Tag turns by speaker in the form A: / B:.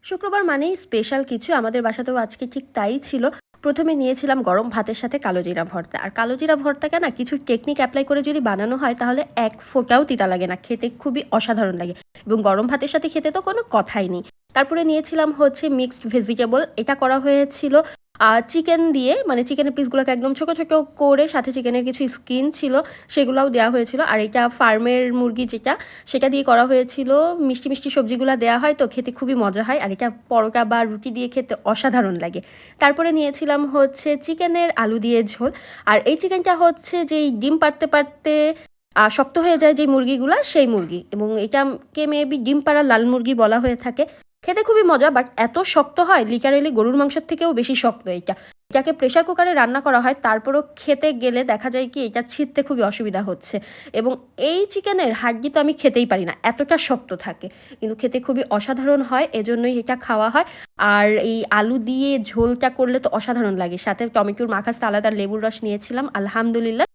A: শুক্রবার মানেই স্পেশাল কিছু। আমাদের বাসাতেও আজকে ঠিক তাই ছিল। ১ম এ নিয়েছিলাম গরম ভাতের সাথে কালো জিরা ভর্তা। আর কালো জিরা ভর্তাটা না কিছু টেকনিক এপ্লাই করে যদি বানানো হয় তাহলে এক ফোঁটাও তিতা লাগে না। খেতে খুবই অসাধারণ লাগে। এবং গরম ভাতের সাথে খেতে তো কোনো কথাই নেই। তারপরে নিয়েছিলাম হচ্ছে মিক্সড ভেজিটেবল। এটা করা হয়েছিল চিকেন দিয়ে, মানে চিকেনের পিসগুলোকে একদম ছোট, ছোট করে সাথে চিকেনের কিছু স্কিন ছিল সেগুলাও দেওয়া হয়েছিল। আর এটা ফার্মের মুরগি যেটা, সেটা দিয়ে করা হয়েছিল। মিষ্টি, মিষ্টি সবজিগুলা দেওয়া হয় তো খেতে খুবই মজা হয়। আর এটা পরোটা বা রুটি দিয়ে খেতে অসাধারণ লাগে। তারপরে নিয়েছিলাম হচ্ছে চিকেনের আলু দিয়ে ঝোল। আর এই চিকেনটা হচ্ছে যেই ডিম পাড়তে, পাড়তে শক্ত হয়ে যায় যেই মুরগিগুলা, সেই মুরগি। এবং এটাকে মেবি ডিম পাড়া লাল মুরগি বলা হয়ে থাকে। খেতে খুবই মজা, বাট এত শক্ত হয়, লিটারেলি গরুর মাংসের থেকেও বেশি শক্ত এইটা। এটাকে প্রেসার কুকারে রান্না করা হয়, তারপরও খেতে গেলে দেখা যায় কি এটা ছিঁড়তে খুবই অসুবিধা হচ্ছে। এবং এই চিকেনের হাড্ডি তো আমি খেতেই পারি না, এতটা শক্ত থাকে। কিন্তু খেতে খুবই অসাধারণ হয়, এজন্যই এটা খাওয়া হয়। আর এই আলু দিয়ে ঝোলটা করলে তো অসাধারণ লাগে। সাথে টমেটোর মাখাস্তা আলাদা লেবুর রস নিয়েছিলাম, আলহামদুলিল্লাহ।